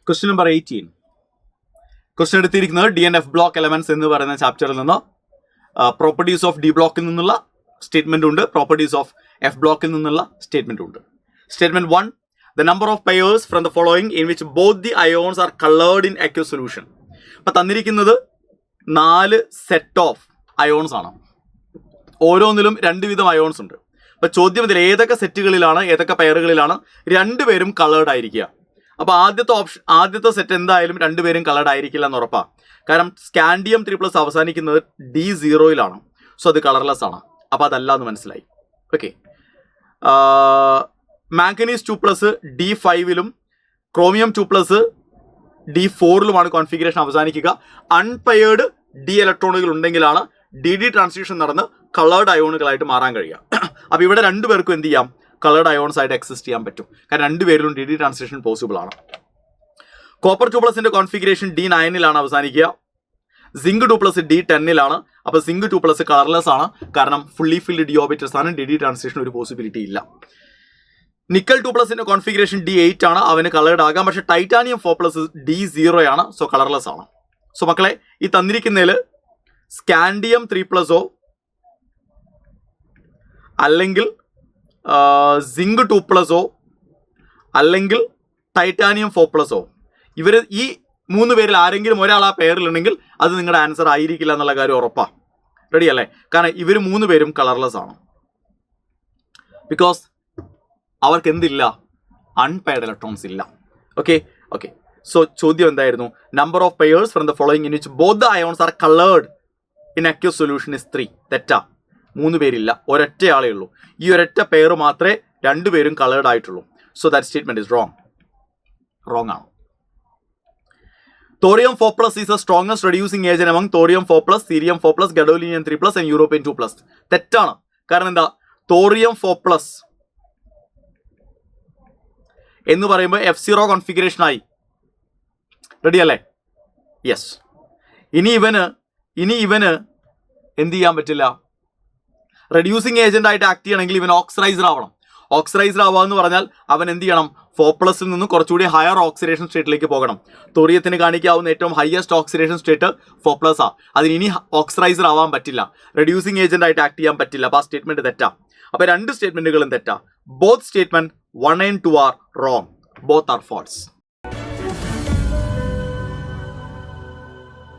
Question number 18. Question എടുത്തിരിക്കുന്നത് DNF block elements എന്ന് പറയുന്ന ചാപ്റ്ററിൽ നിന്ന് പ്രോപ്പർട്ടീസ് ഓഫ് ഡി ബ്ലോക്കിൽ നിന്നുള്ള സ്റ്റേറ്റ്മെന്റ് ഉണ്ട്, പ്രോപ്പർട്ടീസ് ഓഫ് എഫ് ബ്ലോക്കിൽ നിന്നുള്ള സ്റ്റേറ്റ്മെന്റ് ഉണ്ട്. Statement 1, the number of pairs from the following in which both the ions are colored in aqueous solution. അപ്പോൾ തന്നിരിക്കുന്നത് 4 സെറ്റ് ഓഫ് അയോൺസ് ആണ്. ഓരോന്നിലും 2 വിധം അയോൺസ് ഉണ്ട്. അപ്പോൾ ചോദ്യം ഇതിൽ ഏതൊക്കെ സെറ്റുകളിലാണ്, ഏതൊക്കെ പെയറുകളിലാണ് രണ്ടുപേരും കളേർഡ് ആയിരിക്കുക. അപ്പോൾ ആദ്യത്തെ സെറ്റ് എന്തായാലും രണ്ടുപേരും കളേർഡ് ആയിരിക്കില്ല എന്ന് ഉറപ്പാണ്. കാരണം സ്കാൻഡിയം 3+ അവസാനിക്കുന്നത് D0-യിലാണ്. സോ അത് കളർലെസ് ആണ്. അപ്പോൾ അതല്ല എന്ന് മനസ്സിലായി. ഓക്കെ, മാംഗനീസ് 2+ D5-ലും ക്രോമിയം 2+ D4-ലുമാണ് കോൺഫിഗറേഷൻ അവസാനിക്കുക. അൺപെയർഡ് ഡി ഇലക്ട്രോണുകൾ ഉണ്ടെങ്കിലാണ് DD ട്രാൻസിഷൻ നടന്ന് കളേർഡ് അയോണുകളായിട്ട് മാറാൻ കഴിയുക. അപ്പോൾ ഇവിടെ രണ്ടുപേർക്കും എന്ത് ചെയ്യാം, കളേർഡ് അയോൺസ് ആയിട്ട് എക്സിസ്റ്റ് ചെയ്യാൻ പറ്റും. കാരണം രണ്ടുപേരിലും DD ട്രാൻസിഷൻ പോസിബിൾ ആണ്. കോപ്പർ 2+ന്റെ കോൺഫിഗറേഷൻ D9-ലാണ് അവസാനിക്കുക. സിങ്ക് 2+ D10-ലാണ്. അപ്പോൾ സിങ്ക് 2+ കളർലെസ് ആണ്, കാരണം ഫുള്ളി ഫിൽഡ് ഡി ഓർബിറ്റൽസ് ആണ്. DD ട്രാൻസിഷൻ ഒരു പോസിബിലിറ്റി ഇല്ല. നിക്കൽ 2+ന്റെ കോൺഫിഗറേഷൻ D8 ആണ്, അവന് കളേർഡ് ആകാം. പക്ഷേ ടൈറ്റാനിയം 4+ D0 ആണ്, സോ കളർലെസ് ആണ്. സോ മക്കളെ, ഈ തന്നിരിക്കുന്നതിൽ സ്കാൻഡിയം 3+ഓ അല്ലെങ്കിൽ സിങ്ക് 2+ഓ അല്ലെങ്കിൽ ടൈറ്റാനിയം 4+ഓ, ഇവർ ഈ 3 പേരിൽ ആരെങ്കിലും ഒരാൾ ആ പെയറിലുണ്ടെങ്കിൽ അത് നിങ്ങളുടെ ആൻസർ ആയിരിക്കില്ല എന്നുള്ള കാര്യം ഉറപ്പാണ്. റെഡി അല്ലേ? കാരണം ഇവർ 3 പേരും കളർലെസ് ആണ്. ബിക്കോസ് അവർക്ക് എന്തില്ല, അൺപെയർഡ് ഇലക്ട്രോൺസ് ഇല്ല. ഓക്കെ. സോ ചോദ്യം എന്തായിരുന്നു? Number of pairs from the following in which both the ions are coloured in aqueous solution is 3. തെറ്റാ. 3 പേരില്ല, ഒരൊറ്റ ആളേ ഉള്ളൂ. ഈ ഒരൊറ്റ പെയർ മാത്രമേ രണ്ടുപേരും കളേർഡ് ആയിട്ടുള്ളൂ. So that statement is wrong ആണ്. Thorium 4+ is the strongest reducing agent among thorium 4+, cerium 4+, gadolinium 3+ and europium 2+. തെറ്റാണ്. കാരണം എന്താ, തോറിയം 4+ എന്ന് പറയുമ്പോൾ F0 കോൺഫിഗറേഷൻ ആയി. റെഡി അല്ലേ? യെസ്. ഇനി ഇവന് എന്ത് ചെയ്യാൻ പറ്റില്ല, റെഡ്യൂസിങ് ഏജന്റ് ആയിട്ട് ആക്ട് ചെയ്യണമെങ്കിൽ ഇവൻ ഓക്സിഡൈസർ ആവണം. ഓക്സിഡൈസർ ആവുക എന്ന് പറഞ്ഞാൽ അവൻ എന്ത് ചെയ്യണം, 4+ൽ നിന്ന് കുറച്ചുകൂടി ഹയർ ഓക്സിഡേഷൻ സ്റ്റേറ്റിലേക്ക് പോകണം. തോറിയത്തിന് കാണിക്കാവുന്ന ഏറ്റവും ഹയസ്റ്റ് ഓക്സിഡേഷൻ സ്റ്റേറ്റ് 4+ ആ. അതിന് ഇനി ഓക്സിഡൈസർ ആവാൻ പറ്റില്ല, റെഡ്യൂസിങ് ഏജന്റ് ആയിട്ട് ആക്ട് ചെയ്യാൻ പറ്റില്ല. അപ്പോൾ ആ സ്റ്റേറ്റ്മെന്റ് തെറ്റാ. അപ്പോൾ 2 സ്റ്റേറ്റ്മെന്റുകളും തെറ്റാ. Both statement 1 and 2 are wrong. Both are false.